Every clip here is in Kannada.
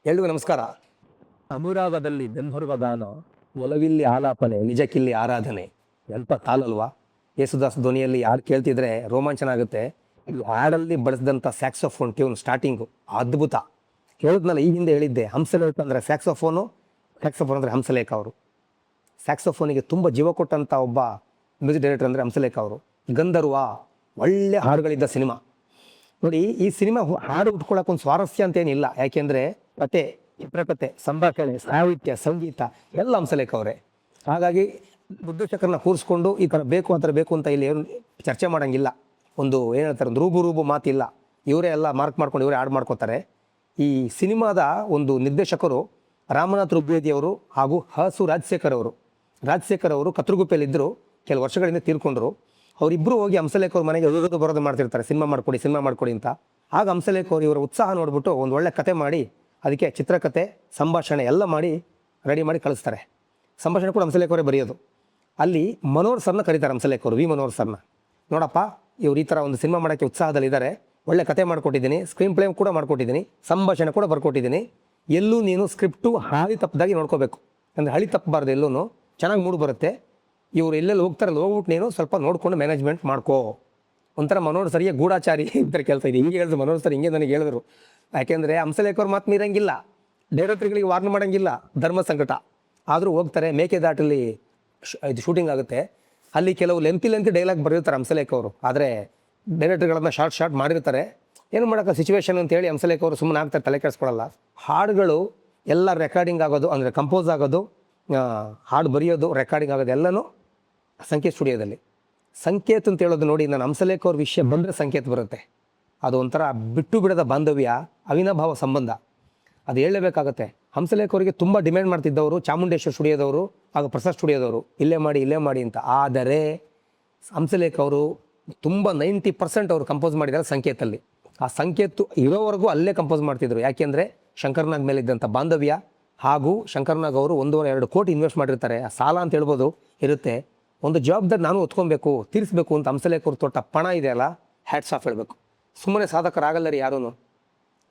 ಎಲ್ರಿಗೂ ನಮಸ್ಕಾರ. ಅನುರಾಗದಲ್ಲಿ ಬೆಂಬರುವ ಗಾನ, ಒಲವಿಲ್ಲಿ ಆಲಾಪನೆ, ನಿಜಕ್ಕಿಲ್ಲಿ ಆರಾಧನೆ. ಎಂಥ ತಾಲಲ್ವಾ? ಯೇಸುದಾಸ್ ಧ್ವನಿಯಲ್ಲಿ ಯಾರು ಕೇಳ್ತಿದ್ರೆ ರೋಮಾಂಚನ ಆಗುತ್ತೆ. ಇದು ಹಾಡಲ್ಲಿ ಬಳಸಿದಂಥ ಸ್ಯಾಕ್ಸೋಫೋನ್ ಟ್ಯೂನ್ ಸ್ಟಾರ್ಟಿಂಗು ಅದ್ಭುತ. ಹೇಳಿದ್ನಲ್ಲ, ಈ ಹಿಂದೆ ಹೇಳಿದ್ದೆ, ಹಂಸಲೇಖ ಅಂದರೆ ಸ್ಯಾಕ್ಸೋಫೋನ್ ಅಂದರೆ ಹಂಸಲೇಖ ಅವರು. ಸ್ಯಾಕ್ಸೋಫೋನಿಗೆ ತುಂಬ ಜೀವ ಕೊಟ್ಟಂಥ ಒಬ್ಬ ಮ್ಯೂಸಿಕ್ ಡೈರೆಕ್ಟರ್ ಅಂದರೆ ಹಂಸಲೇಖ ಅವರು. ಗಂಧರ್ವ ಒಳ್ಳೆ ಹಾಡುಗಳಿದ್ದ ಸಿನಿಮಾ ನೋಡಿ. ಈ ಸಿನಿಮಾ ಹಾಡು ಉಟ್ಕೊಳ್ಳೋಕೆ ಒಂದು ಸ್ವಾರಸ್ಯ ಅಂತೇನಿಲ್ಲ, ಯಾಕೆಂದರೆ ಕತೆ, ಚಿತ್ರಕಥೆ, ಸಂಭಾಷಣೆ, ಸಾಹಿತ್ಯ, ಸಂಗೀತ ಎಲ್ಲ ಹಂಸಲೇಖ ಅವರೇ. ಹಾಗಾಗಿ ನಿರ್ದೇಶಕರನ್ನ ಕೂರಿಸ್ಕೊಂಡು ಈ ಥರ ಬೇಕು ಆ ಥರ ಬೇಕು ಅಂತ ಇಲ್ಲಿ ಏನು ಚರ್ಚೆ ಮಾಡೋಂಗಿಲ್ಲ. ಒಂದು ಏನು ಹೇಳ್ತಾರೆ, ಒಂದು ರೂಬು ಮಾತಿಲ್ಲ. ಇವರೇ ಎಲ್ಲ ಮಾರ್ಕ್ ಮಾಡ್ಕೊಂಡು ಇವರೇ ಹಾಡು ಮಾಡ್ಕೋತಾರೆ. ಈ ಸಿನಿಮಾದ ಒಂದು ನಿರ್ದೇಶಕರು ರಾಮನಾಥ್ ಋಗ್ವೇದಿ ಅವರು ಹಾಗೂ ಹಸು ರಾಜಶೇಖರ್ ಅವರು ಕತ್ರಗುಪ್ಪೆಯಲ್ಲಿದ್ದರು. ಕೆಲವು ವರ್ಷಗಳಿಂದ ತೀರ್ಕೊಂಡ್ರು. ಅವರಿಬ್ಬರು ಹೋಗಿ ಹಂಸಲೇಖ ಅವ್ರ ಮನೆಗೆ ಬರೋದು ಮಾಡ್ತಿರ್ತಾರೆ, ಸಿನಿಮಾ ಮಾಡಿಕೊಡಿ ಅಂತ. ಆಗ ಹಂಸಲೇಖ ಅವರು ಇವರ ಉತ್ಸಾಹ ನೋಡಿಬಿಟ್ಟು ಒಂದು ಒಳ್ಳೆ ಕತೆ ಮಾಡಿ, ಅದಕ್ಕೆ ಚಿತ್ರಕಥೆ, ಸಂಭಾಷಣೆ ಎಲ್ಲ ಮಾಡಿ ರೆಡಿ ಮಾಡಿ ಕಳಿಸ್ತಾರೆ. ಸಂಭಾಷಣೆ ಕೂಡ ಹಂಸಲೇಖ ಅವರೇ ಬರೆಯೋದು. ಅಲ್ಲಿ ಮನೋಹರ್ ಸರ್ನ ಕರೀತಾರೆ ಹಂಸಲೇಖ ಅವರು, ವಿ ಮನೋಹರ್ ಸರ್ನ. ನೋಡಪ್ಪ, ಇವ್ರು ಈ ಥರ ಒಂದು ಸಿನಿಮಾ ಮಾಡೋಕ್ಕೆ ಉತ್ಸಾಹದಲ್ಲಿದ್ದಾರೆ, ಒಳ್ಳೆ ಕತೆ ಮಾಡಿಕೊಟ್ಟಿದ್ದೀನಿ, ಸ್ಕ್ರೀನ್ ಪ್ಲೇ ಕೂಡ ಮಾಡಿಕೊಟ್ಟಿದ್ದೀನಿ, ಸಂಭಾಷಣೆ ಕೂಡ ಬರ್ಕೊಟ್ಟಿದ್ದೀನಿ. ಎಲ್ಲೂ ನೀನು ಸ್ಕ್ರಿಪ್ಟು ಹಾಳಿ ತಪ್ಪದಾಗಿ ನೋಡ್ಕೋಬೇಕು, ಅಂದರೆ ಹಳಿ ತಪ್ಪಬಾರ್ದು, ಎಲ್ಲೂ ಚೆನ್ನಾಗಿ ಮೂಡು ಬರುತ್ತೆ. ಇವರು ಎಲ್ಲೆಲ್ಲಿ ಹೋಗ್ತಾರಲ್ಲ, ಹೋಗ್ಬಿಟ್ಟು ನೀನು ಸ್ವಲ್ಪ ನೋಡಿಕೊಂಡು ಮ್ಯಾನೇಜ್ಮೆಂಟ್ ಮಾಡ್ಕೋ. ಒಂಥರ ಮನೋಹರ್ ಸರಿಯೇ ಗೂಢಾಚಾರಿ ಇದ್ದರೆ ಕೆಲಸ ಇದೆ. ಹಿಂಗೆ ಹೇಳಿದ್ರು ಮನೋಹರ್ ಸರ್, ಹಿಂಗೆ ನನಗೆ ಹೇಳಿದ್ರು. ಯಾಕೆಂದರೆ ಹಂಸಲೇಖ ಅವ್ರ ಮಾತು ಮೀರಂಗಿಲ್ಲ, ಡೈರೆಕ್ಟ್ರುಗಳಿಗೆ ವಾರ್ನ್ ಮಾಡೋಂಗಿಲ್ಲ, ಧರ್ಮ ಸಂಕಟ. ಆದರೂ ಹೋಗ್ತಾರೆ. ಮೇಕೆದಾಟಲ್ಲಿ ಇದು ಶೂಟಿಂಗ್ ಆಗುತ್ತೆ. ಅಲ್ಲಿ ಕೆಲವು ಲೆಂತಿ ಡೈಲಾಗ್ ಬರೆದಿರ್ತಾರೆ ಹಂಸಲೇಖ ಅವರು. ಆದರೆ ಡೈರೆಕ್ಟರ್ಗಳನ್ನ ಶಾರ್ಟ್ ಮಾಡಿರ್ತಾರೆ. ಏನು ಮಾಡೋಕ್ಕೆ ಸಿಚುವೇಶನ್ ಅಂತೇಳಿ ಹಂಸಲೇಖ ಅವರು ಸುಮ್ಮನೆ ಆಗ್ತಾರೆ, ತಲೆ ಕೆಡಿಸ್ಕೊಳ್ಳಲ್ಲ. ಹಾಡುಗಳು ಎಲ್ಲ ರೆಕಾರ್ಡಿಂಗ್ ಆಗೋದು, ಅಂದರೆ ಕಂಪೋಸ್ ಆಗೋದು, ಹಾಡು ಬರೆಯೋದು, ರೆಕಾರ್ಡಿಂಗ್ ಆಗೋದು ಎಲ್ಲನೂ ಸಂಕೇತ್ ಸ್ಟುಡಿಯೋದಲ್ಲಿ. ಸಂಕೇತ್ ಅಂತ ಹೇಳೋದು ನೋಡಿ, ನಾನು ಹಂಸಲೇಖ ಅವ್ರ ವಿಷಯ ಬಂದರೆ ಸಂಕೇತ್ ಬರುತ್ತೆ. ಅದು ಒಂಥರ ಬಿಟ್ಟು ಬಿಡದ ಬಾಂಧವ್ಯ, ಅವಿನಾಭಾವ ಸಂಬಂಧ. ಅದು ಹೇಳಲೇಬೇಕಾಗತ್ತೆ. ಹಂಸಲೇಖ ಅವರಿಗೆ ತುಂಬ ಡಿಮ್ಯಾಂಡ್ ಮಾಡ್ತಿದ್ದವರು ಚಾಮುಂಡೇಶ್ವರಿ ಸ್ಟುಡಿಯೋದವರು ಹಾಗೂ ಪ್ರಸಾದ್ ಸ್ಟುಡಿಯೋದವರು, ಇಲ್ಲೇ ಮಾಡಿ ಅಂತ. ಆದರೆ ಹಂಸಲೇಖ ಅವರು ತುಂಬ 90% ಅವರು ಕಂಪೋಸ್ ಮಾಡಿದ್ದಾರೆ ಸಂಕೇತಲ್ಲಿ. ಆ ಸಂಕೇತ್ ಇರೋವರೆಗೂ ಅಲ್ಲೇ ಕಂಪೋಸ್ ಮಾಡ್ತಿದ್ರು. ಯಾಕೆಂದರೆ ಶಂಕರ್ನಾಗ್ ಮೇಲೆ ಇದ್ದಂಥ ಬಾಂಧವ್ಯ, ಹಾಗೂ ಶಂಕರ್ನಾಗ್ ಅವರು 1.5 ಕೋಟಿ ಇನ್ವೆಸ್ಟ್ ಮಾಡಿರ್ತಾರೆ. ಆ ಸಾಲ ಅಂತ ಹೇಳ್ಬೋದು ಇರುತ್ತೆ. ಒಂದು ಜವಾಬ್ದಾರಿ ನಾನು ಹೊತ್ಕೊಬೇಕು, ತೀರಿಸಬೇಕು ಅಂತ ಹಂಸಲೇಖ ಅವರು ತೊಟ್ಟ ಪಣ ಇದೆಯಲ್ಲ, ಹ್ಯಾಟ್ಸ್ ಆಫ್ ಹೇಳಬೇಕು. ಸುಮ್ಮನೆ ಸಾಧಕರಾಗಲ್ಲ ರೀ ಯಾರೂ.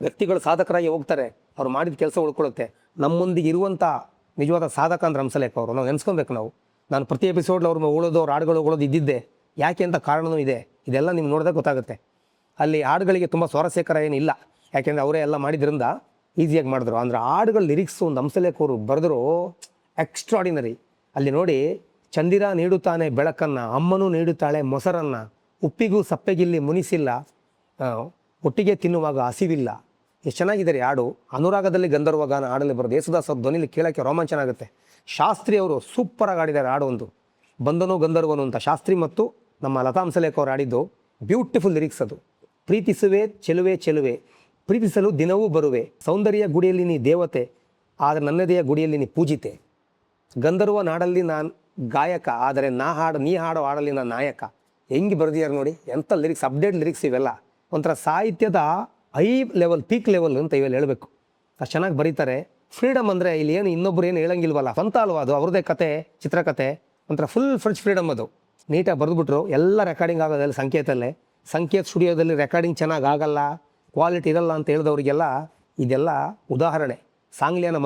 ವ್ಯಕ್ತಿಗಳು ಸಾಧಕರಾಗಿ ಹೋಗ್ತಾರೆ, ಅವ್ರು ಮಾಡಿದ ಕೆಲಸ ಉಳ್ಕೊಳ್ಳುತ್ತೆ. ನಮ್ಮ ಮುಂದಿಗೆ ಇರುವಂಥ ನಿಜವಾದ ಸಾಧಕ ಅಂದ್ರೆ ಹಂಸಲೇಖ ಅವರು. ನಾವು ನೆನೆಸ್ಕೊಬೇಕು. ನಾನು ಪ್ರತಿ ಎಪಿಸೋಡ್ಲಿ ಅವ್ರು ಉಳೋದು, ಅವ್ರ ಹಾಡುಗಳು ಉಳೋದು ಇದ್ದಿದ್ದೆ. ಯಾಕೆ ಅಂತ ಕಾರಣವೂ ಇದೆ. ಇದೆಲ್ಲ ನಿಮ್ಗೆ ನೋಡಿದಾಗ ಗೊತ್ತಾಗುತ್ತೆ. ಅಲ್ಲಿ ಹಾಡುಗಳಿಗೆ ತುಂಬ ಸ್ವಾರಸ್ಯಕರ ಏನಿಲ್ಲ, ಯಾಕೆಂದರೆ ಅವರೇ ಎಲ್ಲ ಮಾಡಿದ್ರಿಂದ ಈಸಿಯಾಗಿ ಮಾಡಿದ್ರು. ಅಂದರೆ ಹಾಡುಗಳ ಲಿರಿಕ್ಸು ಒಂದು ಹಂಸಲೇಖ ಅವರು ಬರೆದ್ರು, ಎಕ್ಸ್ಟ್ರಾಡಿನರಿ. ಅಲ್ಲಿ ನೋಡಿ, ಚಂದಿರ ನೀಡುತ್ತಾನೆ ಬೆಳಕನ್ನು, ಅಮ್ಮನೂ ನೀಡುತ್ತಾಳೆ ಮೊಸರನ್ನು, ಉಪ್ಪಿಗೂ ಸಪ್ಪೆಗಿಲ್ಲಿ ಮುನಿಸಿಲ್ಲ, ಒಟ್ಟಿಗೆ ತಿನ್ನುವಾಗ ಹಸಿವಿಲ್ಲ. ಎಷ್ಟು ಚೆನ್ನಾಗಿದ್ದಾರೆ ಹಾಡು. ಅನುರಾಗದಲ್ಲಿ ಗಂಧರ್ವ ಗಾನ ಹಾಡಲ್ಲಿ ಬರೋದು ಯೇಸುದಾಸ್ ಅವ್ರ ಧ್ವನಿಲಿ ಕೇಳೋಕ್ಕೆ ರೋಮಾಂಚನ ಆಗುತ್ತೆ. ಶಾಸ್ತ್ರಿ ಅವರು ಸೂಪರಾಗಿ ಆಡಿದ್ದಾರೆ ಹಾಡು. ಒಂದು ಬಂದನು ಗಂಧರ್ವನು ಅಂತ ಶಾಸ್ತ್ರಿ ಮತ್ತು ನಮ್ಮ ಲತಾ ಹಂಸಲೇಖ ಅವರು ಆಡಿದ್ದು ಬ್ಯೂಟಿಫುಲ್ ಲಿರಿಕ್ಸ್ ಅದು. ಪ್ರೀತಿಸುವೆ ಚೆಲುವೆ, ಪ್ರೀತಿಸಲು ದಿನವೂ ಬರುವೆ, ಸೌಂದರ್ಯ ಗುಡಿಯಲ್ಲಿ ನೀ ದೇವತೆ, ಆದರೆ ನನ್ನದೆಯ ಗುಡಿಯಲ್ಲಿ ನೀ ಪೂಜಿತೆ. ಗಂಧರ್ವ ನಾಡಲ್ಲಿ ನಾನು ಗಾಯಕ, ಆದರೆ ನೀ ಹಾಡೋ ಹಾಡಲ್ಲಿ ನಾನು ನಾಯಕ. ಹೆಂಗೆ ಬರೆದಿದ್ದಾರೆ ನೋಡಿ, ಎಂಥ ಲಿರಿಕ್ಸ್, ಅಪ್ಡೇಟ್ ಲಿರಿಕ್ಸ್ ಇವೆಲ್ಲ. ಒಂಥರ ಸಾಹಿತ್ಯದ ಹೈ ಲೆವೆಲ್, ಪೀಕ್ ಲೆವೆಲ್ ಅಂತ ಇವೆಲ್ಲ ಹೇಳಬೇಕು. ಅಷ್ಟು ಚೆನ್ನಾಗಿ ಬರೀತಾರೆ. ಫ್ರೀಡಮ್ ಅಂದರೆ ಇಲ್ಲಿ ಏನು ಇನ್ನೊಬ್ರು ಏನು ಹೇಳಂಗಿಲ್ವಲ್ಲ, ಸ್ವಂತ ಅಲ್ವಾ ಅದು, ಅವ್ರದ್ದೇ ಕತೆ, ಚಿತ್ರಕಥೆ, ಒಂಥರ ಫುಲ್ ಫ್ರೆಶ್ ಫ್ರೀಡಮ್ ಅದು. ನೀಟಾಗಿ ಬರೆದ್ಬಿಟ್ರು. ಎಲ್ಲ ರೆಕಾರ್ಡಿಂಗ್ ಆಗೋದಲ್ಲ ಸಂಕೇತಲ್ಲೇ. ಸಂಕೇತ್ ಸ್ಟುಡಿಯೋದಲ್ಲಿ ರೆಕಾರ್ಡಿಂಗ್ ಚೆನ್ನಾಗಿ ಆಗಲ್ಲ, ಕ್ವಾಲಿಟಿ ಇರಲ್ಲ ಅಂತ ಹೇಳಿದವ್ರಿಗೆಲ್ಲ ಇದೆಲ್ಲ ಉದಾಹರಣೆ. ಸಾಂಗ್ಲಿಯಾನ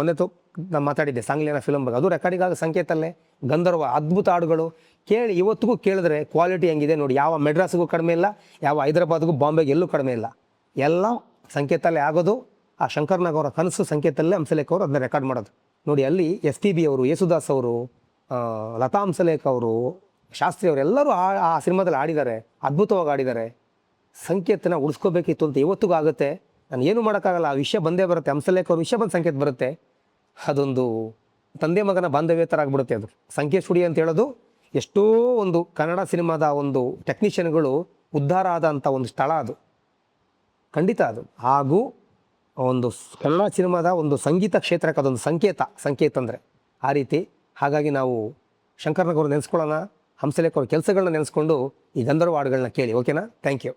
ನಾನು ಮಾತಾಡಿದ್ದೆ, ಸಾಂಗ್ಲಿಯಾನ ಫಿಲಮ್ ಬಗ್ಗೆ, ಅದು ರೆಕಾರ್ಡಿಂಗ್ ಆಗ ಸಂಕೇತಲ್ಲೇ. ಗಂಧರ್ವ ಅದ್ಭುತ ಹಾಡುಗಳು ಕೇಳಿ, ಇವತ್ತಿಗೂ ಕೇಳಿದ್ರೆ ಕ್ವಾಲಿಟಿ ಹೆಂಗಿದೆ ನೋಡಿ. ಯಾವ ಮೆಡ್ರಾಸ್ಗೂ ಕಡಿಮೆ ಇಲ್ಲ, ಯಾವ ಹೈದರಾಬಾದ್ಗೂ ಬಾಂಬೆಗೆ ಎಲ್ಲೂ ಕಡಿಮೆ ಇಲ್ಲ. ಎಲ್ಲ ಸಂಕೇತಲ್ಲೇ ಆಗೋದು. ಆ ಶಂಕರ್ನಾಗ್ ಅವರ ಕನಸು ಸಂಕೇತಲ್ಲೇ ಹಂಸಲೇಖ ಅವರು ಅದನ್ನ ರೆಕಾರ್ಡ್ ಮಾಡೋದು ನೋಡಿ. ಅಲ್ಲಿ SPB ಅವರು, ಯೇಸುದಾಸ್ ಅವರು, ಲತಾ ಹಂಸಲೇಖ ಅವರು, ಶಾಸ್ತ್ರಿ ಅವರು ಎಲ್ಲರೂ ಆ ಸಿನಿಮಾದಲ್ಲಿ ಆಡಿದ್ದಾರೆ, ಅದ್ಭುತವಾಗಿ ಆಡಿದ್ದಾರೆ. ಸಂಕೇತನ ಉಳಿಸ್ಕೋಬೇಕಿತ್ತು ಅಂತ ಇವತ್ತಿಗೂ ಆಗುತ್ತೆ. ನಾನು ಏನು ಮಾಡೋಕ್ಕಾಗಲ್ಲ, ಆ ವಿಷಯ ಬಂದೇ ಬರುತ್ತೆ. ಹಂಸಲೇಖ ಅವ್ರ ವಿಷಯ ಬಂದು ಸಂಕೇತ ಬರುತ್ತೆ. ಅದೊಂದು ತಂದೆ ಮಗನ ಬಾಂಧವ್ಯ ಥರ ಆಗಿಬಿಡುತ್ತೆ ಅದು. ಸಂಕೇತ್ ಸ್ಟುಡಿಯೋ ಅಂತ ಹೇಳೋದು ಎಷ್ಟೋ ಒಂದು ಕನ್ನಡ ಸಿನಿಮಾದ ಒಂದು ಟೆಕ್ನಿಷಿಯನ್ಗಳು ಉದ್ಧಾರ ಆದಂಥ ಒಂದು ಸ್ಥಳ ಅದು, ಖಂಡಿತ ಅದು. ಹಾಗೂ ಒಂದು ಕನ್ನಡ ಸಿನಿಮಾದ ಒಂದು ಸಂಗೀತ ಕ್ಷೇತ್ರಕ್ಕೆ ಅದೊಂದು ಸಂಕೇತ ಅಂದರೆ ಆ ರೀತಿ. ಹಾಗಾಗಿ ನಾವು ಶಂಕರ್ನಾಗ್ ಅವರು ನೆನೆಸ್ಕೊಳ್ಳೋಣ, ಹಂಸಲೇಖ ಅವ್ರ ಕೆಲಸಗಳನ್ನ ನೆನೆಸ್ಕೊಂಡು ಈ ಗಂಧರ್ವ ಹಾಡುಗಳನ್ನ ಕೇಳಿ. ಓಕೆನಾ? Thank you.